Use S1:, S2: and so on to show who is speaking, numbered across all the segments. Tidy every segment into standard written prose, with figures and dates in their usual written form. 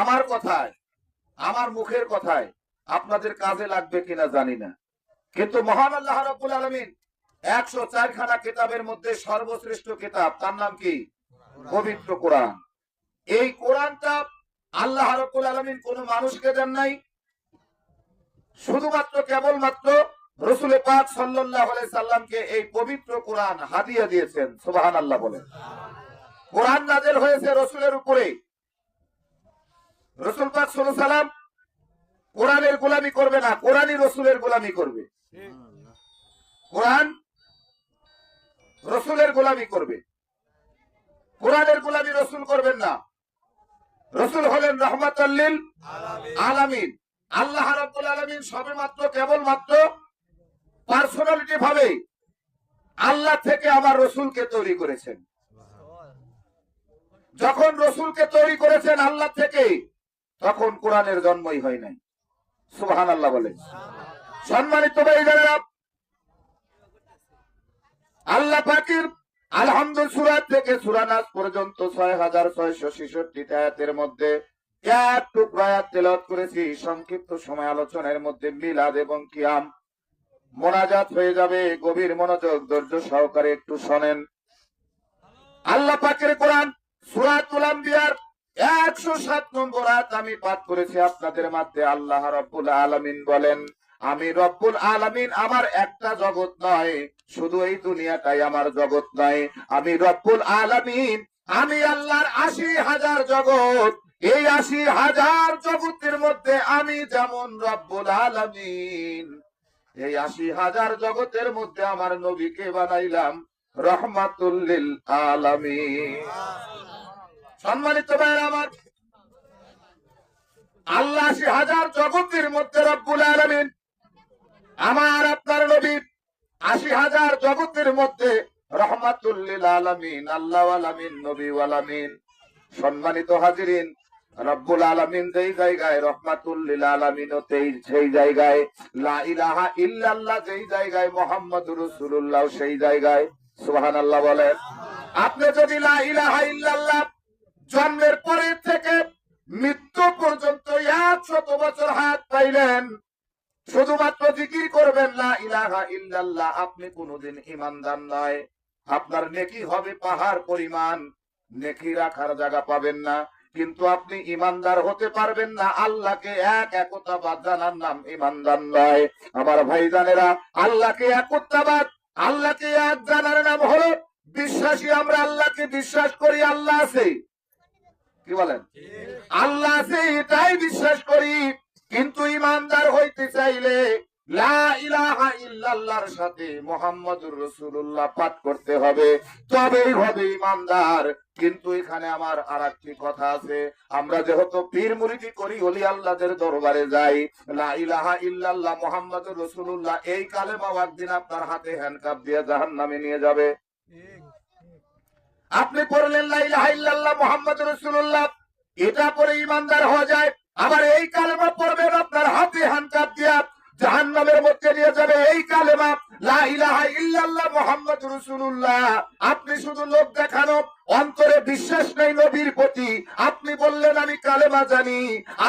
S1: আমার কথায়, আমার মুখের কথায় আপনাদের কাজে লাগবে কিনা জানি না, কিন্তু মহান আল্লাহ রাব্বুল আলামিন 104 খানা কিতাবের মধ্যে সর্বশ্রেষ্ঠ কিতাব, তার নাম কি? পবিত্র কোরআন। এই কোরআনটা আল্লাহ রাব্বুল আলামিন কোন মানুষকে দেন নাই, শুধুমাত্র কেবলমাত্র রাসূল পাক সাল্লাল্লাহু আলাইহি সাল্লামকে এই পবিত্র কোরআন হাদিয়া দিয়েছেন। সুবহানাল্লাহ বলেন। কোরআন নাযিল হয়েছে রাসূলের উপরে। রাসূল পাক সাল্লাল্লাহু আলাইহি সাল্লাম কোরআনের গোলামি করবে না, কোরআনই রাসূলের গোলামি করবে। কোরআন রাসূলের গোলামি করবে, কোরআনের গোলামি রাসূল করবেন না। রাসূল হলেন রাহমাতাল লিল আলামিন। আল্লাহ রাব্বুল আলামিন সবেমাত্র কেবলমাত্র পার্সোনালিটি ভাবে আল্লাহ থেকে আমার রাসূলকে তৈরি করেছেন। যখন রাসূলকে তৈরি করেছেন আল্লাহ থেকে, তখন কোরআনের জন্মই হয় নাই। সুবহানাল্লাহ বলেন। সম্মানিত ভাইজানেরা, আল্লাহ পাকের আলহামদুলিল্লাহ সূরা থেকে সূরা নাস পর্যন্ত 6666 আয়াতের মধ্যে এক টুকরা আয়াত তেলাওয়াত করেছি। সংক্ষিপ্ত সময় আলোচনার মধ্যে মিলাদ এবং কিয়াম মোনাজাত হয়ে যাবে। গভীর মনোযোগ ধৈর্য সহকারে একটু শোনেন। আল্লাহ পাকের কোরআন সূরাতুল আম্বিয়ার 107 নম্বর আয়াত আমি পাঠ করেছি আপনাদের মধ্যে। আল্লাহ রাব্বুল আলামিন বলেন, আমি রব্বুল আলামিন আমার একটা জগৎ নয়, শুধু এই দুনিয়াটাই আমার জগৎ নয়, আমি রব্বুল আলামিন, আমি আল্লাহর 80,000 জগৎ। এই 80,000 জগতের মধ্যে আমি যেমন রব্বুল আলামিন, এই 80,000 জগতের মধ্যে আমার নবীকে বানাইলাম রহমাতুল লিল আলামিন। সম্মানিত ভাইরা আমার, আল্লাহ 80,000 জগতের মধ্যে রব্বুল আলামিন, আমার আপনার নবী 80,000 জগতের মধ্যে রহমাতুল লিল আলামিন, আল্লাহ আলামিন, নবী আলামিন। সম্মানিত হাজিরিন, রব্বুল আলামিন যেই জায়গায়, রহমাতুল লিল আলামিন সেই জায়গায়, লা ইলাহা ইল্লাল্লাহ যেই জায়গায়, মুহাম্মাদুর রাসূলুল্লাহ সেই জায়গায়। সুবহানাল্লাহ বলেন। আপনি যদি লা ইলাহা ইল্লাল্লাহ জন্মের পরে থেকে মৃত্যু পর্যন্ত 100 বছর হায়াত পাইলেন, শুধুমাত্র জিকির করবেন লা ইলাহা ইল্লাল্লাহ, আপনি কোনদিন ঈমানদার নয়। আপনার নেকি হবে পাহাড় পরিমাণ, নেকি রাখার জায়গা পাবেন না, কিন্তু আপনি ঈমানদার হতে পারবেন না। আল্লাহকে একতাবাদ জানার নাম ঈমানদার নয়। আমার ভাইজানেরা, আল্লাহকে একতাবাদ, আল্লাহকে এক জানার নাম হলো বিশ্বাসী। আমরা আল্লাহকে বিশ্বাস করি, আল্লাহ আছে, কি বলেন? আল্লাহ আছে এটাই বিশ্বাস করি, কিন্তু ঈমানদার হইতে চাইলে লা ইলাহা ইল্লাল্লাহর সাথে মুহাম্মাদুর রাসূলুল্লাহ পাঠ করতে হবে, তবেই হবে ঈমানদার। কিন্তু এখানে আমার আরেকটি কথা আছে, আমরা যেহেতু পীর মুরিদি করি, ওলি আল্লাহদের দরবারে যাই, লা ইলাহা ইল্লাল্লাহ মুহাম্মাদুর রাসূলুল্লাহ এই কালেমা একদিন আপনার হাতে হ্যান্ডকাপ দিয়ে জাহান্নামে নিয়ে যাবে। আপনি পড়লেন লা ইলাহা ইল্লাল্লাহ মুহাম্মাদুর রাসূলুল্লাহ, এটা পরে ঈমানদার হওয়া যায়। আবার এই কালেমা পড়বেন, আপনার হাতে হ্যান্ডকাপ দিয়া জাহান্নামের মধ্যে নিয়ে যাবে। এই কালেমা লা ইলাহা ইল্লাল্লাহ মুহাম্মাদুর রাসূলুল্লাহ, আপনি শুধু লোক দেখানো, অন্তরে বিশ্বাস নেই নবীর প্রতি। আপনি বললেন আমি কালেমা জানি,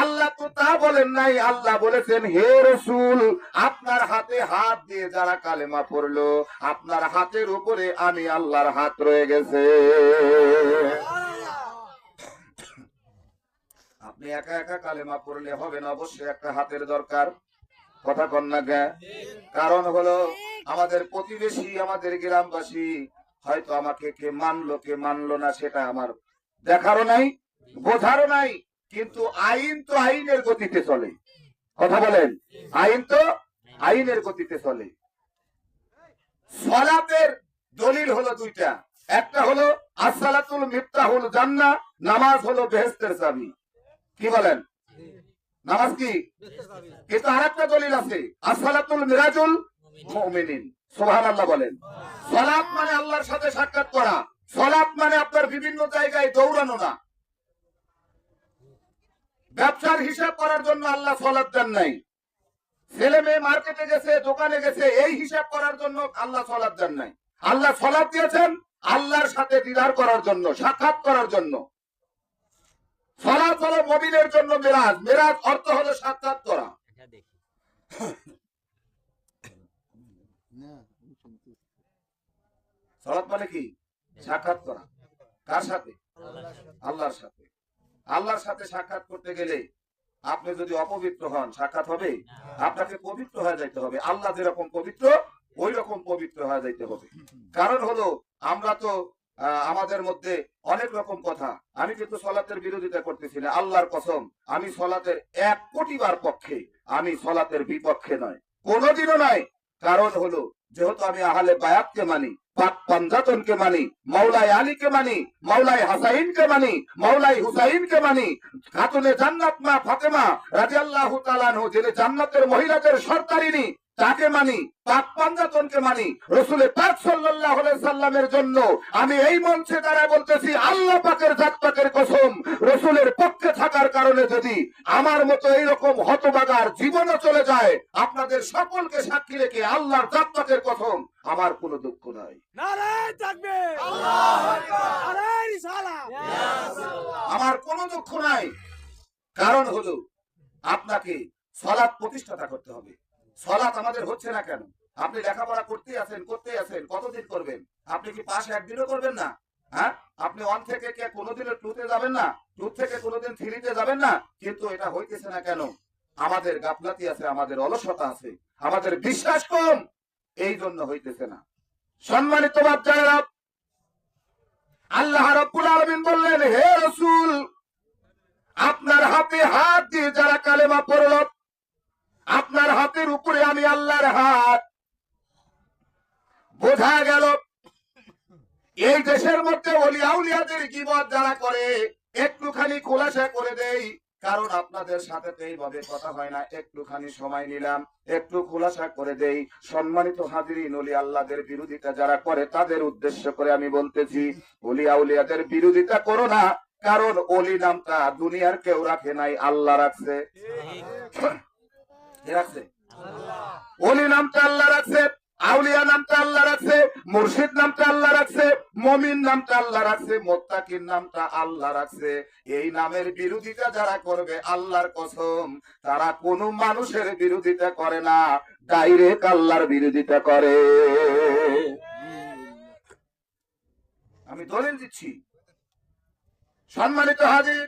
S1: আল্লাহ তো তা বলেন নাই। আল্লাহ বলেছেন, হে রাসূল, আপনার হাতে হাত দিয়ে যারা কালেমা পড়লো, আপনার হাতের উপরে আমি আল্লাহর হাত রয়ে গেছে। আপনি একা একা কালেমা পড়লে হবে না, অবশ্যই একটা হাতের দরকার। কথা কন না কে? কারণ হলো আমাদের প্রতিবেশী, আমাদের গ্রামবাসী হয়তো আমাকে কে মানলো না সেটা আমার দেখারও নাই, বোঝারও নাই, কিন্তু আইন তো আইনের গতিতে চলে। কথা বলেন, আইন তো আইনের গতিতে চলে। সালাতের দলিল হলো দুইটা, একটা হলো আসসালাতুল মিফতাহুল জান্নাহ, নামাজ হলো বেহেশতের চাবি। কি বলেন? নামাজ কি? কিন্তু আরেকটা দলিল আছে, আসসালাতুল মিরাজুল মুমিনিন। সুবহানাল্লাহ বলেন। সালাত মানে আল্লাহর সাথে সাক্ষাৎ করা, সালাত মানে আপনার বিভিন্ন জায়গায় দৌড়ানো না। ব্যবসার হিসাব করার জন্য আল্লাহ সালাত দেন নাই। ছেলে মেয়ে মার্কেটে গেছে, দোকানে গেছে, এই হিসাব করার জন্য আল্লাহ সালাত দেন নাই। আল্লাহ সালাত দিয়েছেন আল্লাহর সাথে দিদার করার জন্য, সাক্ষাৎ করার জন্য। সালাত হলো মুমিনের জন্য মেরাজ। মেরাজ অর্থ হলো সাক্ষাৎ করা। সালাত মানে কি? সাক্ষাৎ করা। কার সাথে? আল্লাহর সাথে। আল্লাহর সাথে সাক্ষাৎ করতে গেলে আপনি যদি অপবিত্র হন, সাক্ষাৎ হবে? আপনাকে পবিত্র হয়ে যাইতে হবে। আল্লাহ যেরকম পবিত্র, ওই রকম পবিত্র হয়ে যাইতে হবে। কারণ হলো আমরা তো আমাদের মধ্যে অনেক রকম কথা। আমি কিন্তু সলাতের বিরোধিতা করতেছি না, আল্লাহর কসম। আমি সলাতের 1 কোটি বার পক্ষে, আমি সলাতের বিপক্ষে নয়, কোনোদিনও নয়। কারণ হলো যেহেতু আমি আহলে বায়াতকে মানি, পাক পাঞ্জাতনকে মানি, মাওলাই আলীকে মানি, মাওলাই হাসাইনকে মানি, মাওলাই হুসাইনকে মানি, খাতুনে জান্নাত মা ফাতেমা রাদিয়াল্লাহু তাআলা আনহা যিনি জান্নাতের মহিলাদের সরদারিনী, তাকে মানি, পাক পাঞ্জাতনকে মানি। রাসূল পাক সাল্লাল্লাহু আলাইহি সাল্লামের জন্য আমি এই মঞ্চে দাঁড়ায় বলতেছি, আল্লাহ পাকের জাত পাকের কসম, রাসূলের পক্ষে থাকার কারণে যদি আমার মতো এইরকম হতভাগার জীবনও চলে যায়, আপনাদের সকলকে সাক্ষী রেখে আল্লাহর জাত পাকের কসম, আমার কোনো দুঃখ নাই।
S2: নারায়ে তাকবীর, আল্লাহু আকবার, নারায়ে রিসালাত,
S1: আমার কোনো দুঃখ নাই। কারণ হলো আপনাকে সালাত প্রতিষ্ঠাতা করতে হবে। সালাত আমাদের হচ্ছে না কেন? আপনি লেখাপড়া করতে আছেন, কতদিন করবেন? আপনি কি পাস একদিনও করবেন না? হ্যাঁ, আপনি 1 থেকে কে কোনোদিনও 2 তে যাবেন না, 2 থেকে কোনোদিন 3 তে যাবেন না। কিন্তু এটা হইতেছে না কেন? আমাদের গাফলাতি আছে, আমাদের অলসতা আছে, আমাদের বিশ্বাস কম, এই জন্য হইতেছে না। সম্মানিত বাচ্চারা, আল্লাহ রাব্বুল আলামিন বললেন, হে রাসূল, আপনার হাতে হাত দিয়ে যারা কালেমা পড়ল, আপনার হাতের উপরে আমি আল্লাহর হাত। বোঝা গেল এই দেশের মধ্যে ওলিয়া উলিয়াদের গীবত যারা করে, একটুখানি খোলাসা করে দেই, কারণ আপনাদের সাথে তো এইভাবে কথা হয় না। একটুখানি সময় নিলাম, একটু খোলাসা করে দেই। সম্মানিত হাজিরিন, ওলি আল্লাহদের বিরোধিতা যারা করে তাদের উদ্দেশ্য করে আমি বলতেছি, ওলিয়া উলিয়াদের বিরোধিতা করো না। কারণ ওলি নামটা দুনিয়ার কেউ রাখে নাই, আল্লাহ রাখছে। রাখছে ওলি নামটা আল্লাহ রাখছে, আউলিয়া নামটা আল্লাহ রাখছে, মুর্শিদ নামটা আল্লাহ রাখছে, মুমিন নামটা আল্লাহ রাখছে, মুত্তাকিন নামটা আল্লাহ রাখছে। এই নামের বিরোধিতা যারা করবে, আল্লাহর কসম, তারা কোনো মানুষের বিরোধিতা করে না, ডাইরেক্ট আল্লাহর বিরোধিতা করে। আমি দলিল দিচ্ছি। সম্মানিত হাজির,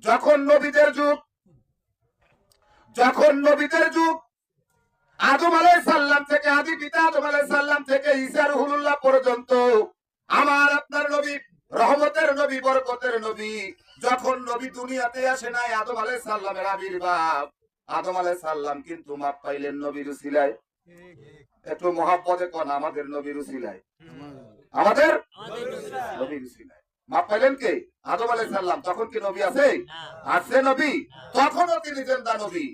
S1: যখন নবীদের যুগ, আদম আলাইহিস সালাম থেকে, আদি পিতা আদম আলাইহিস সালাম থেকে ঈসা রুহুল্লাহ পর্যন্ত, আমার আপনার নবী, রহমতের নবী, বরকতের নবী, যখন নবী দুনিয়াতে আসে নাই, আদম আলাইহিস সালামের আবির্ভাব। আদম আলাইহিস সালাম কিন্তু মাপ পাইলেন নবীর উসিলায়। একটু মহব্বতে কোন, আমাদের নবীর উসিলায়, আমাদের নবীর উসিলায় মাপ পাইলেন কে? আদম আলাইহিস সালাম। তখন কি নবী আছে? আছে নবী, তখনও তিনি জিন্দা নবী।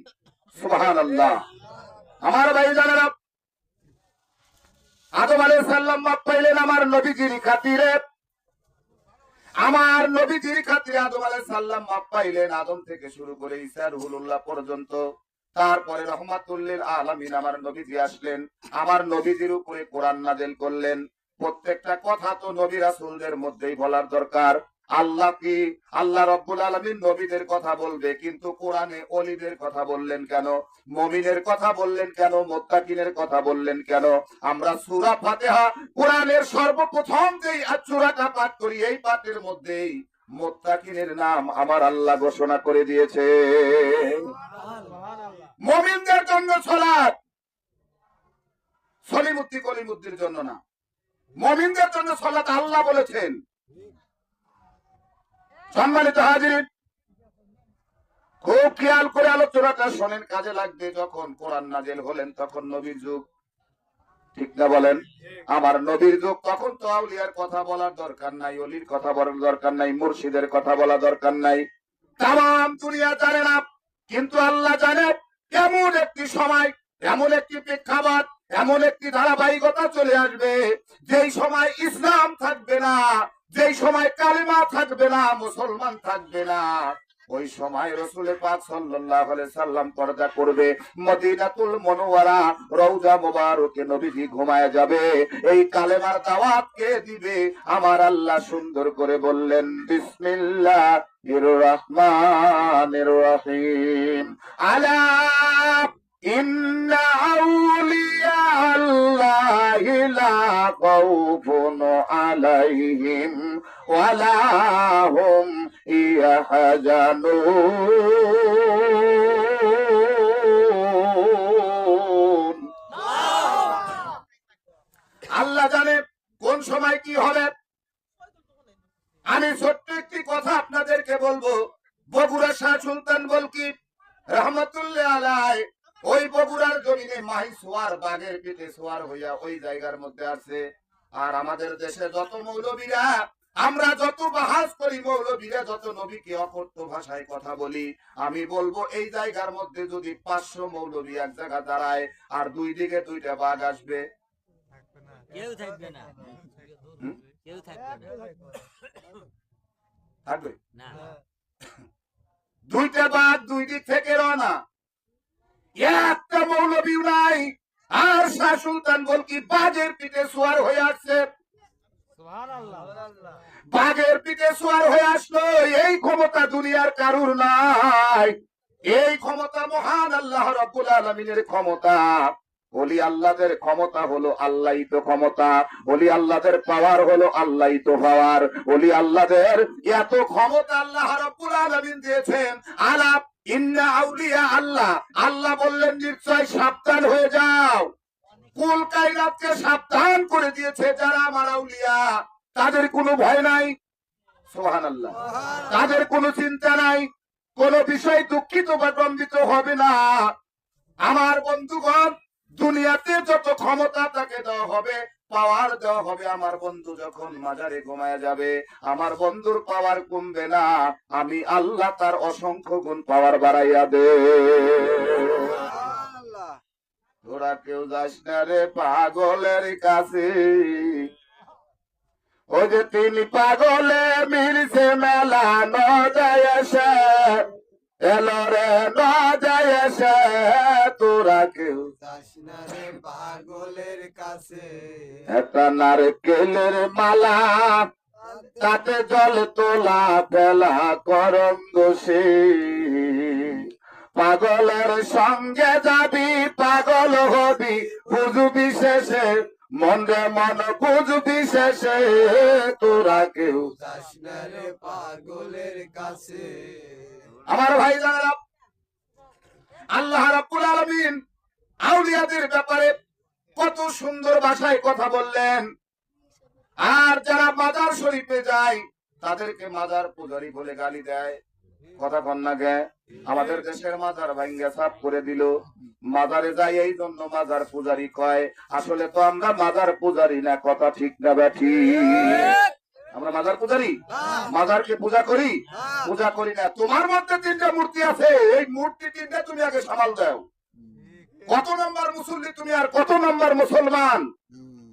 S1: সুবহানাল্লাহ। আমার ভাই জানেন, আদম আলাইহিস সালাম মাপ পাইলেন আমার নবীজির খাতিরে। আমার নবীজির খাতিরে আদম আলাইহিস সালাম মাপ পাইলেন, আদম থেকে শুরু করে ঈসা রুহুল্লাহ পর্যন্ত। তারপরে রহমাতুল লিল আলামিন আমার নবীজি আসলেন, আমার নবীজির উপরে কোরআন নাযিল করলেন। প্রত্যেকটা কথা তো নবী রাসূলদের মধ্যেই বলার দরকার। আল্লাহ কি, আল্লাহ রাব্বুল আলামিন নবীদের কথা বলবে, কিন্তু কোরআনে ওলিদের কথা বললেন কেন? মুমিনের কথা বললেন কেন? মুত্তাকিনের কথা বললেন কেন? আমরা সূরা ফাতিহা, কোরআনের সর্বপ্রথম যেই সূরাটা পাঠ করি, এই পাঠের মধ্যেই মুত্তাকিনের নাম আমার আল্লাহ ঘোষণা করে দিয়েছে। মুমিনদের জন্য সালাত, সলিমুদ্দি কলিমুদ্দির জন্য না। মুমিনদের জন্য সালাত আল্লাহ বলেছেন। সম্মানিত হাজিরিন, খুব খেয়াল করে আলোচনাটা শোনেন, কাজে লাগবে। যখন কোরআন নাযিল হলেন তখন নবীর যুগ, ঠিক না বলেন? আমার নবীর যুগ, তখন তো আউলিয়ার কথা বলার দরকার নাই, ওলির কথা বলার দরকার নাই, মুর্শিদের কথা বলা দরকার নাই। তাম দুনিয়া জানে না, কিন্তু আল্লাহ জানে। এমন একটি সময়, এমন একটি প্রেক্ষাপট, এমন একটি ধারাবাহিকতা চলে আসবে, যেই সময় ইসলাম থাকবে না, যেই সময় কালিমা থাকবে না, মুসলমান থাকবে না, ওই সময় রসুল পাক সাল্লাল্লাহু আলাইহি সাল্লাম পর্দা করবে, মদিনাতুল মুনাওয়ারা রওজা মুবারকে নবীজি ঘুমায় যাবে। এই কালেমার দাওয়াত কে দিবে? আমার আল্লাহ সুন্দর করে বললেন, বিসমিল্লাহির রহমানির রহিম, আলা ইন্না আউলিয়া আল্লাহি লা খাউফুন আলাইহিম ওয়ালা হুম ইয়াহজানুন। আল্লাহ জানে কোন সময় কি হবে। আমি ছোট্ট একটি কথা আপনাদেরকে বলবো। বগুড়া শাহ সুলতান বলকি রহমতুল্লাহ আলাইহি ওই বগুড়ার জমিনে মাহি সোয়ার বাগের পিঠে সোয়ার হইয়া ওই জায়গার মধ্যে আছে। আর আমাদের দেশে যত মৌলবীরা, আমরা যত বাহাস করি, মৌলবীরা যত নবীকে অকথ্য ভাষায় কথা বলি, আমি বলবো এই জায়গার মধ্যে যদি 500 মৌলবী এক জায়গা দাঁড়ায় আর দুই দিকে দুইটা বাঘ আসবে,
S3: কেউ থাকবে না, কেউ থাকবে
S1: থাকবে
S3: না।
S1: দুইটা বাঘ দুই দিক থেকে রওনা, একটা মৌলবীও নাই। আর শাহ সুলতান বলকি বাঘের পিঠে সোয়ার হয়ে আসছে। বাঘের পিঠে সোয়ার হয়ে আসলো। এই ক্ষমতা দুনিয়ার কারুর নাই। এই ক্ষমতা মহান আল্লাহ রাব্বুল আলামিনের ক্ষমতা। ওলি আল্লাহদের ক্ষমতা হলো আল্লাহই তো ক্ষমতা, ওলি আল্লাহদের পাওয়ার হলো আল্লাহই তো পাওয়ার। ওলি আল্লাহদের এত ক্ষমতা আল্লাহ রাব্বুল আলামিন দিয়েছেন। আলা ইন্না আউলিয়া আল্লাহ, আল্লাহ বললেন নিশ্চয় সাবধান হয়ে যাও। কুল কায়নাতকে সাবধান করে দিয়েছে, যারা আমার আউলিয়া তাদের কোনো ভয় নাই, সুবহানাল্লাহ, তাদের কোনো চিন্তা নাই, কোন বিষয় দুঃখিত বা গম্বিত হবে না। আমার বন্ধুগণ, দুনিয়াতে যত ক্ষমতা তাকে দেওয়া হবে, পাওয়ার দেওয়া হবে, আমার বন্ধু যখন মাজারে ঘুমায় যাবে, আমার বন্ধুর পাওয়ার কমবে না। আমি আল্লাহ তার অসংখ্য গুণ পাওয়ার বাড়াইয়া দে। তোরা কেউ যাস না রে পাগলের কাছে, ওই যে তিনি পাগলে মিলছে মেলা ন যায় এসে, এলো রে ন যায় এসে, তোরা কেউ
S2: যাস না রে পাগলের কাছে।
S1: একটা নারকেলের মালা, তাতে জল তোলা ফেলা করম দোষী। পাগলের সঙ্গে যাবি, পাগল হবি, বুঝবি শেষে, মন রে মন বুঝবি শেষে, তোরা কেউ
S2: যাস না রে পাগলের কাছে।
S1: আমার ভাই জানেরা, আল্লাহ রাব্বুল আলামিন আউলিয়াদের ব্যাপারে কত সুন্দর ভাষায় কথা বললেন। আর যারা মাজার শরীফে যায় তাদেরকে মাজার পূজারি বলে গালি দেয়। কথা কন না গে? আমাদের দেশের মাজার ভাঙ্গা সাফ করে দিল, মাজারে যাই এই জন্য মাজার পূজারি কয়। আসলে তো আমরা মাজার পূজারি না, কথা ঠিক না ব্যাঠি? আমরা মাজার পূজারি? মাজারকে পূজা করি? পূজা করি না। তোমার মধ্যে 3টা মূর্তি আছে, এই মূর্তি 3টা তুমি আগে সামাল দাও। কত নম্বর মুসল্লি তুমি আর কত নম্বর মুসলমান?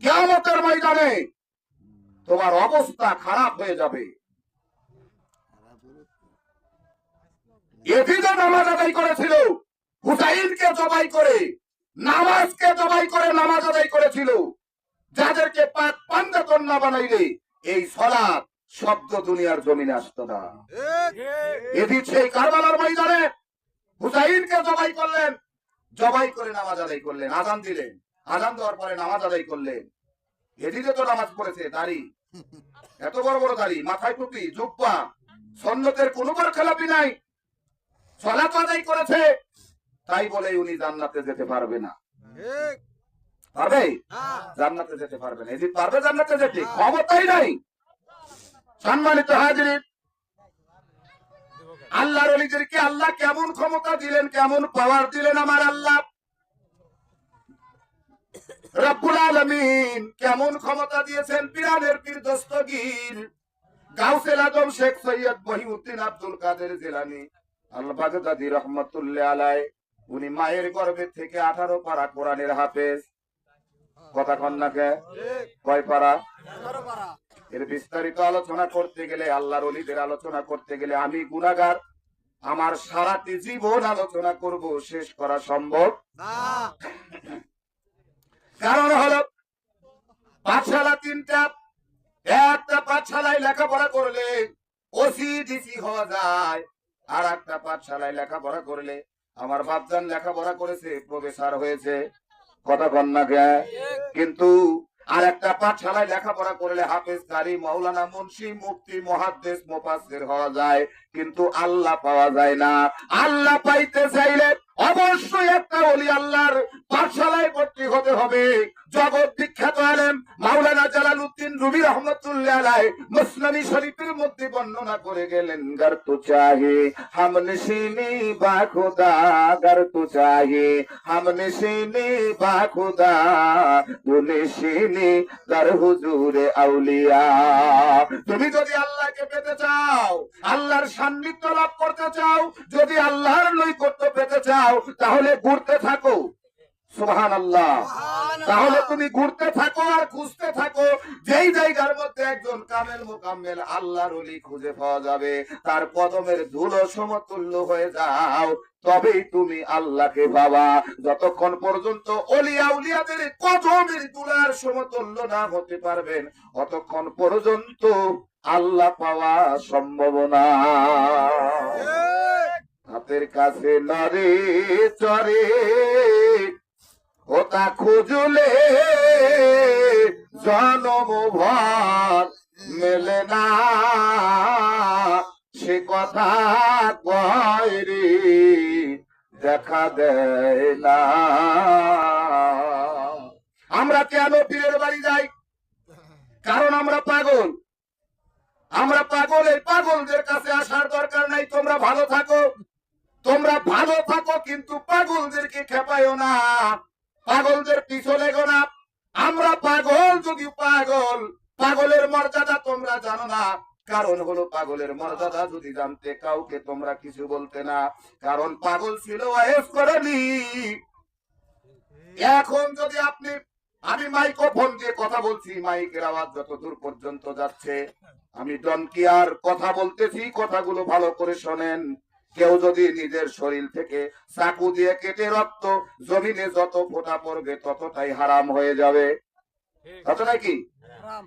S1: কিয়ামতের ময়দানে তোমার অবস্থা খারাপ হয়ে যাবে। এদিকে নামাজ আদায় করেছিল, হুসাইনকে জবাই করে, নামাজকে জবাই করে নামাজ আদায় করেছিল। যাদেরকে পাক পাঞ্জাতন না বানাইলে এই সালাত শব্দ দুনিয়ার জমিনে আসতো না। এদিক সেই কারবালার ময়দানে হুসাইনকে জবাই করলেন, জবাই করে নামাজ আদায় করলেন, আজান দিলেন, আজান দেওয়ার পরে নামাজ আদায় করলেন। এদিকে তো নামাজ পড়েছে, দাড়ি, এত বড় বড় দাড়ি, মাথায় টুপি, জুব্বা, সুন্নতের কোনো খেলাপি নাই, সালাত আদায় করেছে, তাই বলে উনি জান্নাতে যেতে পারবে না। পারবে? জান্নাতে যেতে পারবে না। এদিকে পারবে জান্নাতে যেতে? ক্ষমতাই নাই। সম্মানিত হাজিরিন, আল্লাহর ওলিদেরকে আল্লাহ কেমন ক্ষমতা দিলেন, কেমন পাওয়ার দিলেন। আমার আল্লাহ রব্বুল আলামিন কেমন ক্ষমতা দিয়েছেন। পিরানের পীর দস্তগীর গাউসুল আজম শেখ সৈয়দ মহিউদ্দিন আব্দুল কাদের জিলানী আল বাগদাদী রহমাতুল্লাহ আলাইহি, উনি মায়ের গর্ভে থেকে 18 পারা কোরআনের হাফেজ। কথা কন না কে? কয় পারা? এর বিস্তারিত আলোচনা করতে গেলে, আল্লাহর ওলিদের আলোচনা করতে গেলে আমি গুনাহগার, আমার সারাটি জীবন আলোচনা করব, শেষ করা সম্ভব। কারণ হলো পাঠশালা তিনটা, একটা পাঠশালায় লেখাপড়া করলে ওসি ডিসি হওয়া যায়, আর একটা পাঠশালায় লেখাপড়া করলে আমার বাপজান লেখাপড়া করেছে, প্রফেসর হয়েছে, কথা কন্যা গায়। কিন্তু আর একটা পাঠশালায় লেখাপড়া করলে হাফেজ, কারি, মাওলানা, মুন্সি, মুফতি, মুহাদ্দিস, মুফাসসির হওয়া যায়, কিন্তু আল্লাহ পাওয়া যায় না। আল্লাহ পাইতে চাইলে অবশ্যই একটা ওলি আল্লাহর পাঠশালায় ভর্তি হতে হবে। জগৎ বিখ্যাত আলেম মাওলানা জালালউদ্দিন রুমি রহমাতুল্লাহ আলাইহি মুসনাদি শরীফের মধ্যে বর্ণনা করে গেলেন, গর তু চাহে হাম নশিনি বা খুদা, গর তু চাহে হাম নশিনি বা খুদা, তু নশিনি দর হুজুরে আউলিয়া। তুমি যদি আল্লাহকে পেতে চাও, আল্লাহর সান্নিধ্য লাভ করতে চাও, যদি আল্লাহর নৈকট্য পেতে চাও, তাহলে ঘুরতে থাকো। সুবহানাল্লাহ। তাহলে তুমি ঘুরতে থাকো আর খুঁজতে থাকো, যেই জায়গার মধ্যে একজন কামেল মুকাম্মেল আল্লাহর ওলি খুঁজে পাওয়া যাবে, তার কদমের ধুলো সমতুল্য হয়ে যাও, তবেই তুমি আল্লাহকে পাবা। যতক্ষণ পর্যন্ত ওলিয়া উলিয়াদের কদমের ধুলার সমতুল্য না হতে পারবেন, অতক্ষণ পর্যন্ত আল্লাহ পাওয়া সম্ভব না। হাতের কাছে নরে চরে ওটা খুঁজলে জনম ভর মেলে না, সে কথা কয় রে দেখা দেয় না। আমরা কেন পীরের বাড়ি যাই? কারণ আমরা পাগল। আমরা পাগল, এই পাগলদের কাছে আসার দরকার নাই। তোমরা ভালো থাকো, তোমরা ভালো থাকো, কিন্তু পাগলদেরকে খেপায়ও না, পাগলদের পিছু লেগো না। আমরা পাগল, যদি পাগল, পাগলের মর্যাদা তোমরা জানো না। কারণ হলো পাগলের মর্যাদা যদি জানতে, কাউকে তোমরা কিছু বলতে না। কারণ পাগল ছিল ওয়াইজ করেনি। এখন যদি আমি মাইক্রোফোন দিয়ে কথা বলছি, মাইকের আওয়াজ যত দূর পর্যন্ত যাচ্ছে, আমি ডনকিয়ার কথা বলতেছি, কথাগুলো ভালো করে শোনেন। কেউ যদি নিজের শরীর থেকে চাকু দিয়ে কেটে রক্ত জমিনে যত ফোঁটা পড়বে, ততটাই হারাম হয়ে যাবে, তাতে নাকি?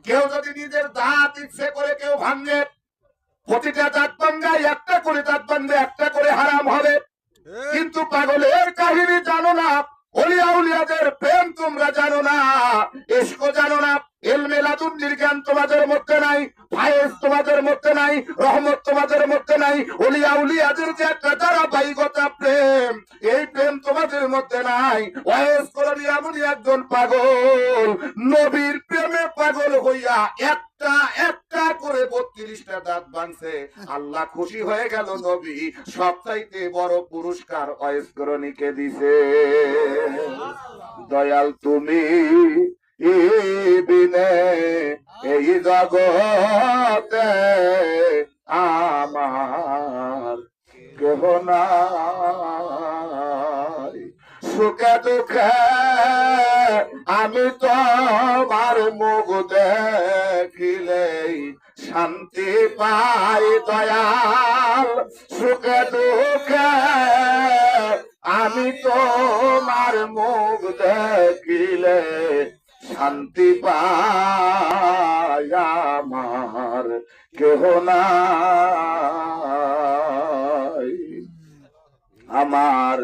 S1: কেউ যদি নিজের দাঁত ইচ্ছে করে কেউ ভাঙে, প্রতিটা দাঁত ভাঙ্গায় একটা করে দাঁত ভাঙবে, একটা করে হারাম হবে। কিন্তু পাগলের কাহিনী জানো না, ওলিয়া উলিয়াদের প্রেম তোমরা জানো না, ইশক জানো না, ইলমে লাদুন্নির জ্ঞান তোমাদের মধ্যে নাই, ফায়েজ তোমাদের মধ্যে নাই, রহমত তোমাদের মধ্যে নাই। ওলিয়া উলিয়াদের যে একটা ধারাবাহিকতা প্রেম, এই প্রেম তোমাদের মধ্যে নাই। ওয়াইজ করনি এমনই একজন পাগল, নবীর প্রেমে পাগল হইয়া একটা একটা করে 32টা দাঁত ভাঙছে। আল্লাহ খুশি হয়ে গেল, নবী সবচাইতে বড় পুরস্কার ওয়াইজ করনিকে দিছে। দয়াল তুমি বিনে এই জগতে আমার কেহ নাই, সুখে দুঃখে আমি তোমার মুখ দেখিলেই শান্তি পাই দয়াল, সুখে দুঃখে আমি তোমার মুখ দেখিলে শান্তি পাই, আমার কেহ নাই। আমার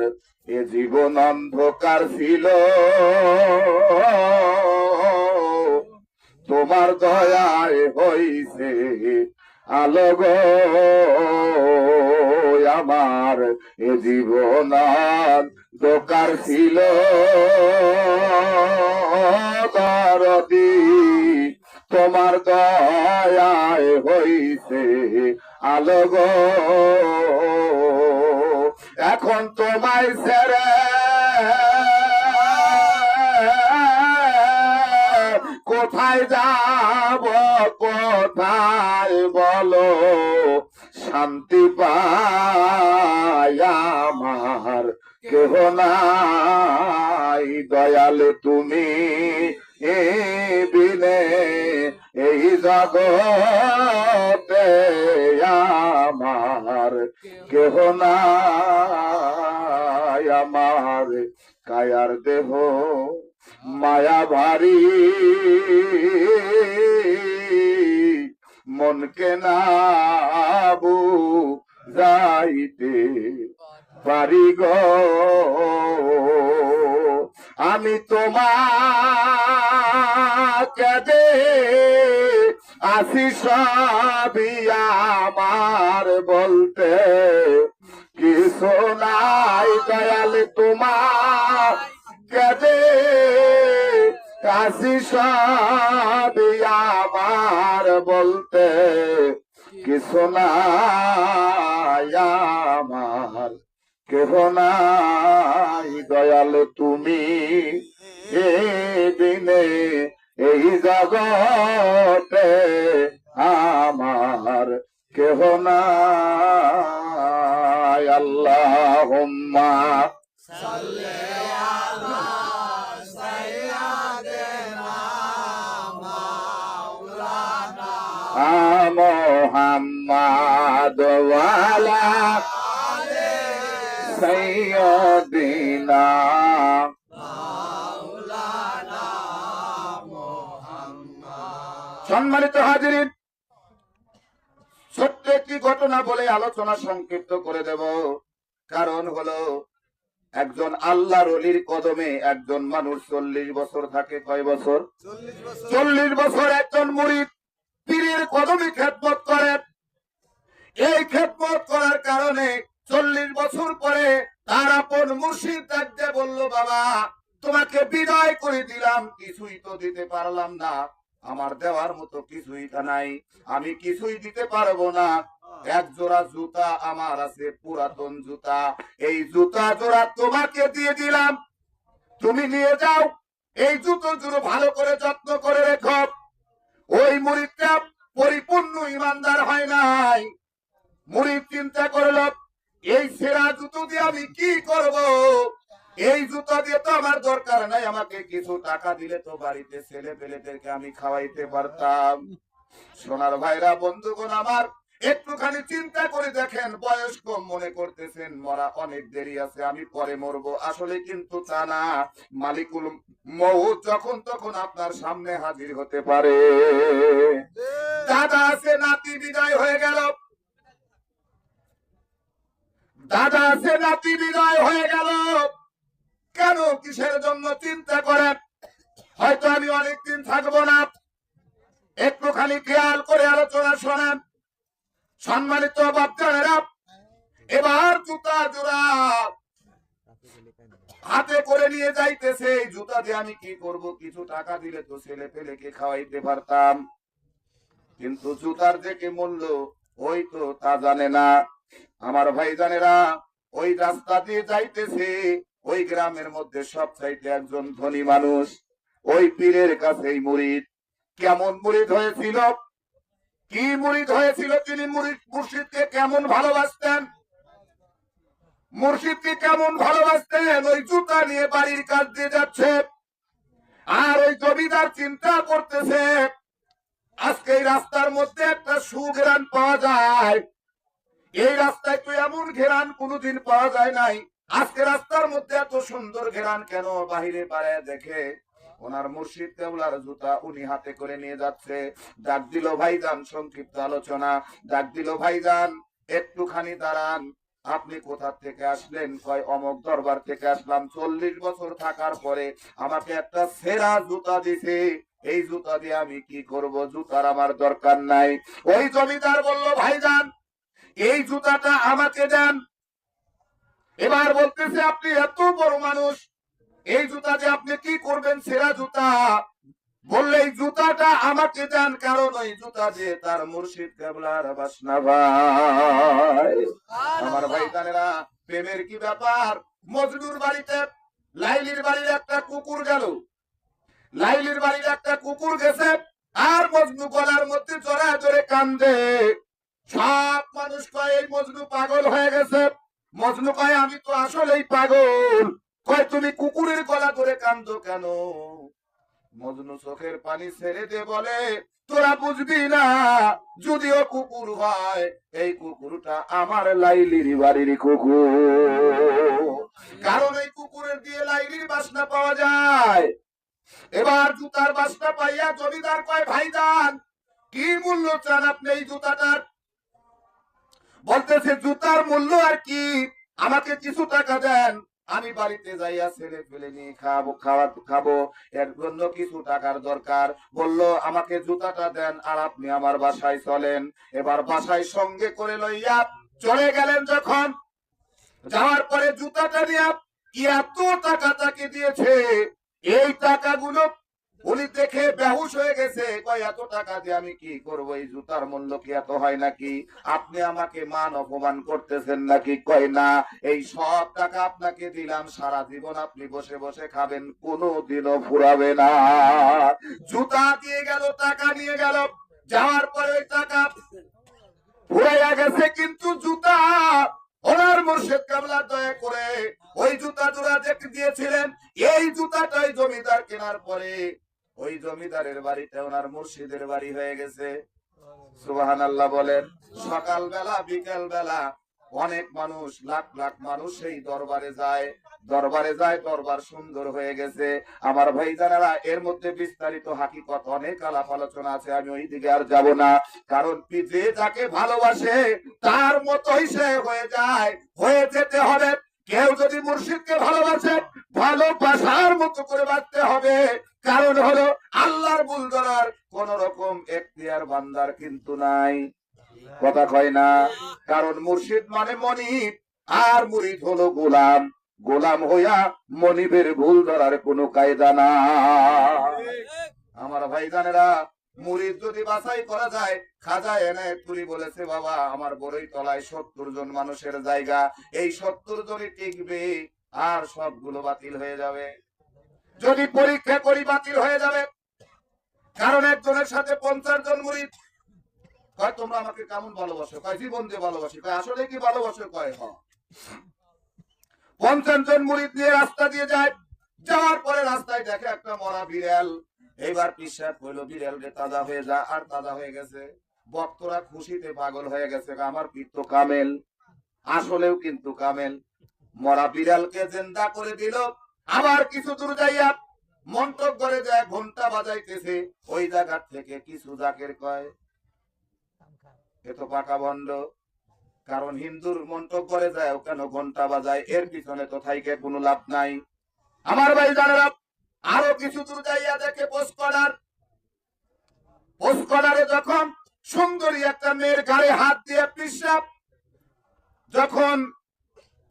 S1: এ জীবন অন্ধকার ছিল, তোমার দয়ায় হইছে আলো গো। আমার এ জীবন অন্ধকার ছিল, দরদি তোমার দয়ায় হইছে আলো গো। এখন তোমায় ছেড়ে কোথায় যাব, কোথায় বলো শান্তি পাই, আমার কেহ নাই। দয়াল তুমি বিনে এই জগতে আমার কেহ নাই, আমার কায়ার দেহ মায়া ভারী, মনকে না বুঝাইতে পারি গো। আমি তোমাকে দে আসি সবই আমার বলতে কিছু নাই, দয়াল তোমাকে দে আসি সবই আমার বলতে কিছু নাই, আমার কেহ নাই, দয়াল তুমি এই দিনে এই জগতে আমার কেহ নাই। আল্লাহুম্মা
S3: সাল্লি আলা সাইয়্যিদিনা মাওলানা
S1: মুহাম্মাদ ওয়া আলা সাইয়্যিদিনা
S3: মাওলানা মুহাম্মদ।
S1: সম্মানিত হাজিরিন, ছোট্ট একটি ঘটনা বলে আলোচনা সংক্ষিপ্ত করে দেব। কারণ হলো, একজন আল্লাহর ওলির কদমে একজন মানুষ 40 বছর থাকে। কয় বছর? 40 বছর একজন মুরিদ পীরের কদমে খেদমত করে। এই খেদমত করার কারণে 40 বছর পরে তার আপন মুর্শিদ ডাকতে বলল, বাবা তোমাকে বিদায় করে দিলাম, কিছুই তো দিতে পারলাম না, আমার দেওয়ার মতো কিছুই নাই, আমি কিছুই দিতে পারবো না। এক জোড়া জুতা আমার আছে, পুরাতন জুতা, এই জুতা জোড়া তোমাকে দিয়ে দিলাম, তুমি নিয়ে যাও, এই জুতো জোড়া ভালো করে যত্ন করে রেখো। ওই মুরিদটা পরিপূর্ণ ইমানদার হয় নাই। মুরিদ চিন্তা করল, এই সেরা জুতো দিয়ে আমি কি করব? এই জুতো দিয়ে তো আমার দরকার নাই, আমাকে কিছু টাকা দিলে তো বাড়িতে ছেলে পেলেদেরকে আমি খাওয়াইতে পারতাম। সোনার ভাইরা, বন্ধুগণ আমার, একটুখানি চিন্তা করে দেখেন, বয়স কম মনে করতেছেন, মরা অনেক দেরি আছে, আমি পরে মরবো। আসলে কিন্তু তা না, মালিকুল মউত যখন তখন আপনার সামনে হাজির হতে পারে। দাদা আছে, নাতি বিদায় হয়ে গেল, দাদা আছে, নাতি বিদায় হয়ে গেল, কেন কিসের জন্য চিন্তা করেন? হয়তো আমি অনেকদিন থাকবো না, একটুখানি খেয়াল করে আলোচনা শোনেন। সম্মানিত বাপজানেরা, এবার জুতা জোড়া হাতে করে নিয়ে যাইতেছে। এই জুতা দিয়ে আমি কি করব? কিছু টাকা দিলে তো ছেলে পেলেকে খাওয়াইতে পারতাম, কিন্তু জুতার যে কি মূল্য ওই তো তা জানে না। আমার ভাইজানেরা, ওই রাস্তা দিয়ে যাইতেছে, ওই গ্রামের মধ্যে সবচাইতে একজন ধনী মানুষ, ওই পীরের কাছেই মুরিদ। কেমন মুরিদ হয়েছিল, কি মুরিদ হয়েছিল তিনি? মুর্শিদকে কেমন ভালোবাসতেন, মুর্শিদকে কেমন ভালোবাসতেন? ওই জুতা নিয়ে বাড়ির কাজ দিয়ে যাচ্ছে, আর ওই জমিদার চিন্তা করতেছে, আজকে এই রাস্তার মধ্যে একটা সুঘেরান পাওয়া যায়, এই রাস্তায় তো এমন ঘেরান কোনোদিন পাওয়া যায় নাই, আজকে রাস্তার মধ্যে এত সুন্দর ঘেরান কেন? বাহিরে পাড়ায় দেখে ওনার মুর্শিদ কেবলার জুতা উনি হাতে করে নিয়ে যাচ্ছে। ডাক দিল, ভাইজান, সংক্ষিপ্ত আলোচনা। ডাক দিল, ভাইজান একটুখানি দাঁড়ান, আপনি কোথা থেকে আসলেন? কয় অমক দরবার থেকে আসলাম, 40 বছর থাকার পরে আমাকে একটা সেরা জুতা দিছে, এই জুতা দিয়ে আমি কি করব? জুতার আমার দরকার নাই। ওই জমিদার বলল, ভাইজান এই জুতাটা আমাকে দেন। এবার বলতেছে, আপনি এত বড় মানুষ, এই জুতা যে আপনি কি করবেন? সেরা জুতা। বললে এই জুতাটা আমাকে দেন, কারণ ওই জুতা দিয়ে তার মুর্শিদ কেবলার বাসনা। ভাই আমার ভাইজানেরা, প্রেমের কি ব্যাপার! মজনুর বাড়িতে লাইলির বাড়ির একটা কুকুর গেল, লাইলির বাড়ির একটা কুকুর গেছে, আর মজনু গলার মধ্যে জোরে জোরে কান্দে। সব মানুষ কয় এই মজনু পাগল হয়ে গেছে। মজনু কয়, আমি তো আসলেই পাগল। কয়, তুমি কুকুরের গলা ধরে কান্দো কেন? মজনু চোখের পানি ছেড়ে দিয়ে বলে, তোরা বুঝবি না, যদিও কুকুর হয়, এই কুকুরটা আমার লাইলির বাড়ির কুকুর, কারণ এই কুকুরের দিয়ে লাইলির বাসনা পাওয়া যায়। এবার জুতার বাসনা পাইয়া জমিদার কয়, ভাইজান কি মূল্য চান আপনি এই জুতাটার? বলতেছে, জুতার মূল্য আর কি, আমাকে কিছু টাকা দেন, আমি বাড়িতে যাইয়া ছেলে ফেলে নিয়ে খাবো, এর জন্য কিছু টাকার দরকার। বলল, আমাকে জুতাটা দেন আর আপনি আমার বাসায় চলেন। এবার বাসায় সঙ্গে করে লইয়া চলে গেলেন। যখন যাওয়ার পরে জুতাটা নিয়ে কি এত টাকা তাকে দিয়েছে, এই টাকাগুলো উনি দেখে বেহুশ হয়ে গেছে। কয়, এত টাকা দিয়ে আমি কি করবো? এই জুতার মূল্য কি এত হয় নাকি? আপনি আমাকে মান অপমান করতেছেন নাকি? কয়, না, এই সব টাকা আপনাকে দিলাম, সারা জীবন আপনি বসে বসে খাবেন, কোনোদিনও ফুরাবে না। জুতা দিয়ে গেল, টাকা নিয়ে গেল, যাওয়ার পরে ওই টাকা ফুরাইয়া গেছে, কিন্তু জুতা ওনার মুর্শিদ কাবলা দয়া করে ওই জুতা জোড়া দেখে দিয়েছিলেন। এই জুতাটাই জমিদার কেনার পরে ওই জমিদারের বাড়িতে ওনার মুর্শিদের বাড়ি হয়ে গেছে। সুবহানাল্লাহ বলেন। সকালবেলা বিকেল বেলা অনেক মানুষ, লাখ লাখ মানুষ সেই দরবারে যায়, দরবার সুন্দর হয়ে গেছে। আমার ভাইজানেরা, এর মধ্যে বিস্তারিত হাকিকত অনেক আলাপ আলোচনা আছে, আমি ওই দিকে আর যাব না। কারণ যে যাকে ভালোবাসে তার মতোই সে হয়ে যায়, হয়ে যেতে হবে। কেউ যদি মুর্শিদকে ভালোবাসে, ভালোবাসার মতো করে বাঁচতে হবে। কারণ হলো, আল্লাহর ভুল ধরার কোন রকম এখতিয়ার বান্দার কিন্তু নাই। কথা কয় না? কারণ মুর্শিদ মানে মনিব, আর মুরিদ হলো গোলাম। গোলাম হইয়া মনিবের ভুল ধরার কোনো কায়দা না। আমার ভাইজানেরা, মুরিদ যদি বাছাই করা যায়, খাজা এনায়েতপুরী বলেছে, বাবা আমার বড়ই তলায় 70 জন মানুষের জায়গা, এই 70 জনই টিকবে, আর সবগুলো বাতিল হয়ে যাবে। যদি পরীক্ষা করি বাতিল হয়ে যাবে, কারণ একজনের সাথে 50 জন মুরিদ। কয়, তোমরা আমাকে কেমন ভালোবাসো? কয়, জীবন দিয়ে ভালোবাসি। কয়, আসলে কি ভালোবাসো? কয়, হ্যাঁ। 50 জন মুরিদ নিয়ে রাস্তা দিয়ে যায়, যাওয়ার পরে রাস্তায় দেখে একটা মরা বিড়াল। এইবার পিসাব হইলো, বিড়াল রে তাজা হয়ে যা, আর তাজা হয়ে গেছে। ভক্তরা খুশিতে পাগল হয়ে গেছে, আমার পীর তো কামেল। আসলেও কিন্তু কামেল। মরা বিড়ালকে জিন্দা করে দিল। আবার কিছু দূর যাইয়া মন্টক ঘরে যায়, ঘন্টা বাজাইতেছে। ওই জায়গা থেকে কিছু জাকের কয়, এ তো পাকা বন্ধ। কারণ হিন্দুর মন্টক ঘরে যায়, কেন ঘন্টা বাজায়, এর পিছনে তো থাইকে কোনো লাভ নাই। আমার ভাই জানেরা, আরো কিছু দূর যাইয়া দেখে পোস্টকর্নারে যখন সুন্দরী একটা মেয়ের গায়ে হাত দিয়ে পিসাব, যখন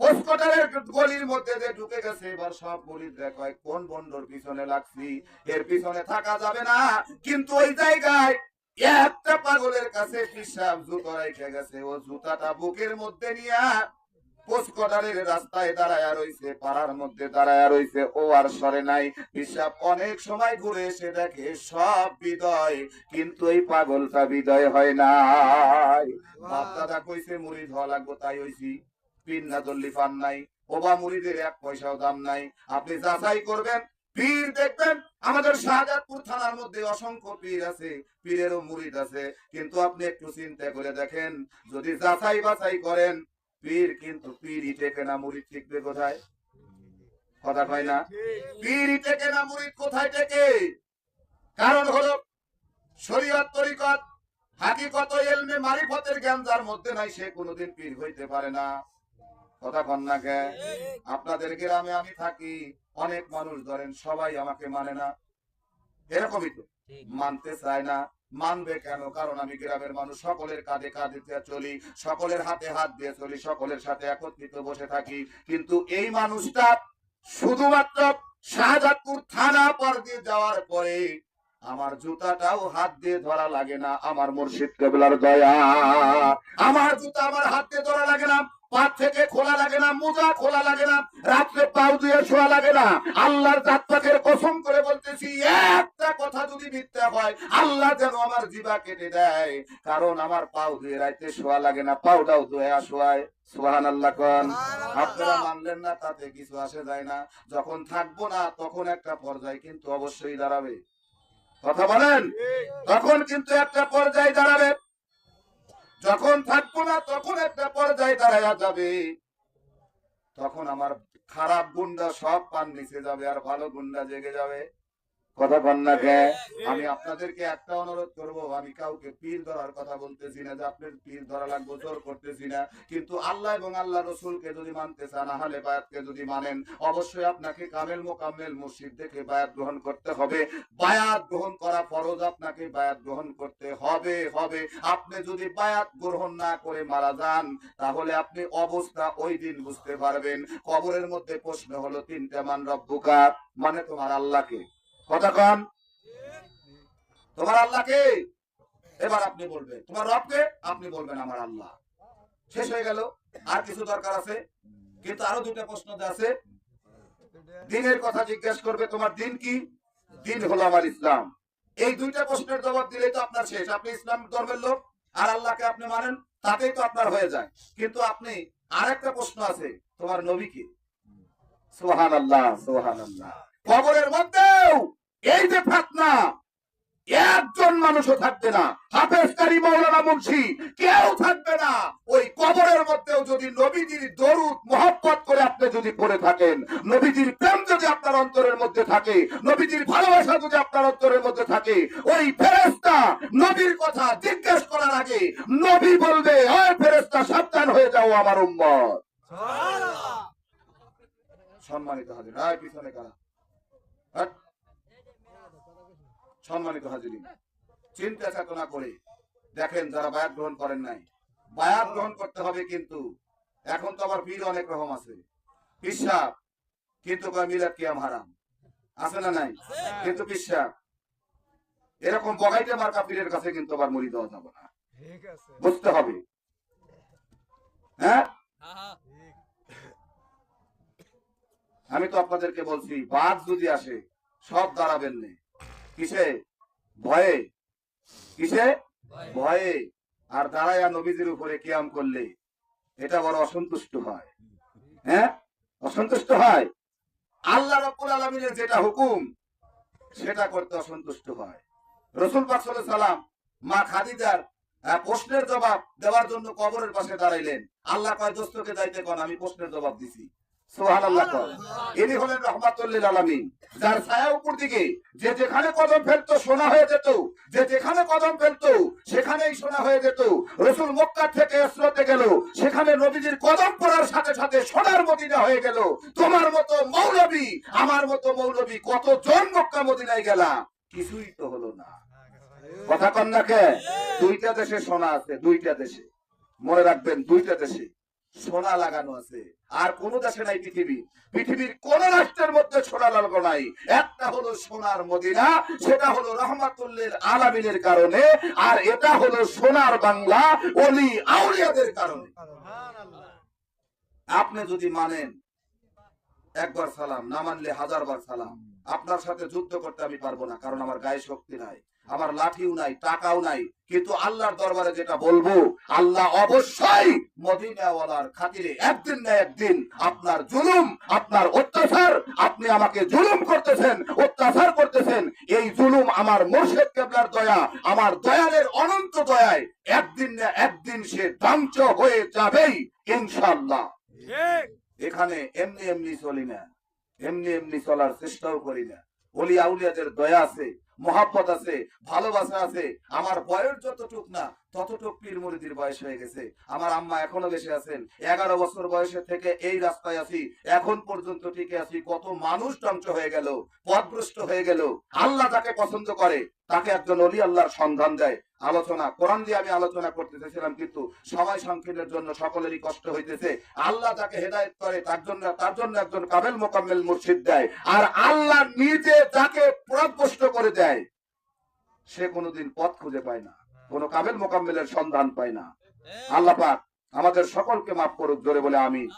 S1: পোস্টকর্নারের গলির মধ্যে যে ঢুকে গেছে, এবার সব গলির দেখায়, কোন বন্ধর পিছনে লাগছি, এর পিছনে থাকা যাবে না। কিন্তু ওই জায়গায় একটা পাগলের কাছে পিসাব জুতো রেখে গেছে, ও জুতাটা বুকের মধ্যে নিয়ে পোস্টকর্নারের রাস্তায় দাঁড়ায়া রইছে, পাড়ার মধ্যে দাঁড়ায়া রইছে, ও আর সরে নাই। পিসাব অনেক সময় ঘুরে এসে দেখে সব বিদয়, কিন্তু এই পাগলটা বিদয় হয় নাই। বাপ দাদা কইছে মুরিদ হওয়া লাগবো, তাই হইছি, পীর না ধরলি পান নাই। ওবা মুরিদের 1 পয়সাও দাম নাই। আপনি যাচাই করবেন, পীর দেখবেন আমাদের শাহজাদপুর থানার মধ্যে অসংখ্য পীর আছে, পীরেরও মুরিদ আছে। কিন্তু আপনি একটু চিন্তা করে দেখেন, যদি যাচাই বাছাই করেন, পীর কিন্তু পীরই টেকে না, মুরিদ টিকবে কোথায়? কথা কয় না? পীরই টেকে না, মুরিদ কোথায় টেকে? কারণ হলো, শরীয়ত তরিকত হাকিকত ইলমে মারিফতের জ্ঞান যার মধ্যে নাই, সে কোনোদিন পীর হইতে পারে না। কথা কন না কে? আপনাদের গ্রামে আমি থাকি, অনেক মানুষ ধরেন সবাই আমাকে মানে না, এরকমই তো, মানতে চায় না। মানবে কেন? কারণ আমি গ্রামের মানুষ, সকলের কাঁধে কাঁধ দিয়ে চলি, সকলের হাতে হাত দিয়ে চলি, সকলের সাথে একত্রিত বসে থাকি। কিন্তু এই মানুষটা শুধুমাত্র শাহজাদপুর থানা পার দিয়ে যাওয়ার পরে আমার জুতাটাও হাত দিয়ে ধরা লাগে না, আমার মুর্শিদ কেবলার দয়া। আমার জুতা আমার হাত দিয়ে ধরা লাগে না, পা থেকে খোলা লাগে না, মোজা খোলা লাগে না, রাত্রে পাও দিয়ে শোয়া লাগে না। আল্লাহর জাত পাকের কসম করে বলতেছি, একটা কথা যদি মিথ্যা হয়, আল্লাহ যেন আমার জিবা কেটে দেয়। কারণ আমার পাও দিয়ে রাইতে শোয়া লাগে না, পাউটাও ধোয়া শোয়ায়। সুবহানাল্লাহ কোন? আপনারা মানলেন না, তাতে কিছু আসে যায় না। যখন থাকবো না, তখন একটা পর্যায়ে কিন্তু অবশ্যই দাঁড়াবে। কথা বলেন। তখন কিন্তু একটা পর্যায়ে দাঁড়াবে, যখন থাকবো না তখন একটা পর্যায়ে দাঁড়ায়া যাবে, তখন আমার খারাপ গুন্ডা সব পান নিচে যাবে আর ভালো গুন্ডা জেগে যাবে। কথা বল না কে? আমি আপনাদেরকে একটা অনুরোধ করব, আমি কাউকে পীর ধরার কথা বলতেছি না যে আপনার পীর ধরা লাগবে, জোর করতেছি না, কিন্তু আল্লাহ এবং আল্লাহ রসুলকে যদি মানতে চান, আহলে বায়াতকে যদি মানেন, অবশ্যই আপনাকে কামেল মোকাম্মেল মুর্শিদ দেখে বায়াত গ্রহণ করতে হবে। বায়াত গ্রহণ করা ফরজ, আপনাকে বায়াত গ্রহণ করতে হবে হবে। আপনি যদি বায়াত গ্রহণ না করে মারা যান, তাহলে আপনি অবস্থা ওই দিন বুঝতে পারবেন। কবরের মধ্যে প্রশ্ন হলো তিনটা, মান রব্বুকা, মানে তোমার আল্লাহকে। কথা কন, তোমার আল্লাহকে। এবার আপনি বলবেন তোমার রবকে, আপনি বলবেন আমার আল্লাহ। শেষ হয়ে গেল। আর কিছু দরকার আছে? কিন্তু আরো দুটো প্রশ্ন আছে। দিনের কথা জিজ্ঞেস করবে, তোমার দিন কি? দিন হলো আমার ইসলাম। এই দুইটা প্রশ্নের জবাব দিলেই তো আপনার শেষ। আপনি ইসলাম ধর্মের লোক আর আল্লাহকে আপনি মানেন, তাতেই তো আপনার হয়ে যায়। কিন্তু আপনি আরেকটা প্রশ্ন আছে, তোমার নবী কি? সুবহানাল্লাহ, সুবহানাল্লাহ। কবরের মধ্যেও এই যে ফাতনা, একজন মানুষও থাকবে না, হাফেজ কারি মাওলানা মুন্সি কেউ থাকবে না। ওই কবরের মধ্যেও যদি নবীজির দরুদ মহব্বত করে আপনি যদি পড়ে থাকেন, নবীজির প্রেম যদি আপনার অন্তরের মধ্যে থাকে, নবীজির ভালোবাসা যদি আপনার অন্তরের মধ্যে থাকে, ওই ফেরেশতা নবীর কথা জিজ্ঞেস করার আগে নবী বলবে, ওই ফেরেশতা সাবধান হয়ে যাও আমার উম্মত। সম্মানিত হাজির, আয় পিছনে কারা, সম্মানিত হাজিরিন, চিন্তা চেতনা করে দেখেন যারা বায়াত গ্রহণ করেন নাই, বায়াত গ্রহণ করতে হবে। কিন্তু এখন তো আবার পীর অনেক রকম আছে, পিসাব কিন্তু কয় মিলাদ কিয়াম হারাম, আছে না নাই? কিন্তু পিসাব এরকম বগাইতে মার্কা পীরের কাছে কিন্তু আবার মুড়ি দেওয়া যাবে না, বুঝতে হবে। হ্যাঁ, আমি তো আপনাদেরকে বলছি, বাদ যদি আসে সব দাঁড়াবেন না। কিসে? ভয়ে। কিসে? ভয়ে। আর দাঁড়ায়া নবীজির উপরে কিয়াম করলে এটা বড় অসন্তুষ্ট হয়। হ্যাঁ, অসন্তুষ্ট হয়। আল্লাহ রাব্বুল আলামিনের যেটা হুকুম সেটা করতে অসন্তুষ্ট হয়। রাসূল পাক সাল্লাল্লাহু আলাইহি সাল্লাম মা খাদিজার প্রশ্নের জবাব দেওয়ার জন্য কবরের পাশে দাঁড়াইলেন। আল্লাহ কয়, দোস্তকে যাইতে কোন, আমি প্রশ্নের জবাব দিছি। সুবহানাল্লাহ। ইনি হলেন রাহমাতুল লিল আলামিন, যার ছায়া উপর দিকে যে যেখানে কদম ফেলতো সোনা হয়ে যেত, যে যেখানে কদম ফেলতো সেখানেই সোনা হয়ে যেত। রাসূল মক্কা থেকে ইসরাতে গেল, সেখানে নবীজির কদম পড়ার সাথে সাথে সোনার মদিনা হয়ে গেল। তোমার মতো মৌলবী, আমার মতো মৌলবী কতজন মক্কা মদিনায় গেলা, কিছুই তো হলো না। কথা কন না কে? দুইটা দেশে সোনা আছে, দুইটা দেশে, মনে রাখবেন, দুইটা দেশে সোনা লাগানো আছে। আর কোন দেশে নাই পৃথিবীর কোন রাষ্ট্রের মধ্যে সোনা লাগানো নাই। একটা হলো সোনার মদিনা, সেটা হলো রাহমাতুল লিল আলামিনের কারণে, আর এটা হলো সোনার বাংলা ওলি আউলিয়াদের কারণে। আপনি যদি মানেন একবার সালাম, না মানলে হাজারবার সালাম। আপনার সাথে যুদ্ধ করতে আমি পারবো না, কারণ আমার গায়ে শক্তি নাই, আমার লাঠিও নাই, টাকাও নাই। কিন্তু আল্লাহর দরবারে যেটা বলবো, আল্লাহ অবশ্যই মদিনাওয়ালার খাতিরে একদিন না একদিন আপনার জুলুম, আপনার অত্যাচার, আপনি আমাকে জুলুম করতেছেন, অত্যাচার করতেছেন, এই জুলুম আমার মুর্শিদ কেবলার দয়া, আমার দয়ালের অনন্ত দয়ায় একদিন না একদিন সে ধ্বংস হয়ে যাবেই ইনশাআল্লাহ। এখানে এমনি এমনি চলি না, এমনি এমনি চলার চেষ্টাও করি না। ওলি আউলিয়াদের দয়া আছে, মহাব্বত আছে, ভালোবাসা আছে। আমার বয়স যতটুক না ততটুক পীর মুরিদির বয়স হয়ে গেছে। আমার আম্মা এখনো বেঁচে আছেন, 11 বছর বয়সে থেকে এই রাস্তায় আছি, এখন পর্যন্ত টিকে আছি। কত মানুষ ধ্বংস হয়ে গেল, পথভ্রষ্ট হয়ে গেল। আল্লাহ যাকে পছন্দ করে তাকে একজন ওলি আল্লাহর সন্ধান দেয়। আলোচনা কোরআন দিয়ে আমি আলোচনা করতে চেয়েছিলাম, কিন্তু সময় সংকীর্ণের জন্য সকলেরই কষ্ট হইতেছে। আল্লাহ যাকে হেদায়েত করে তার জন্য একজন কামেল মোকাম্মেল মুর্শিদ দেয়। আর আল্লাহ নিজে যাকে পথভ্রষ্ট করে দেয় সে কোনোদিন পথ খুঁজে পায় না, কোন কামেল মোকাম্মেলের সন্ধান পায় না। আল্লাহ পাক আমাদের সকলকে মাফ করুক, জোরে বলে আমিন।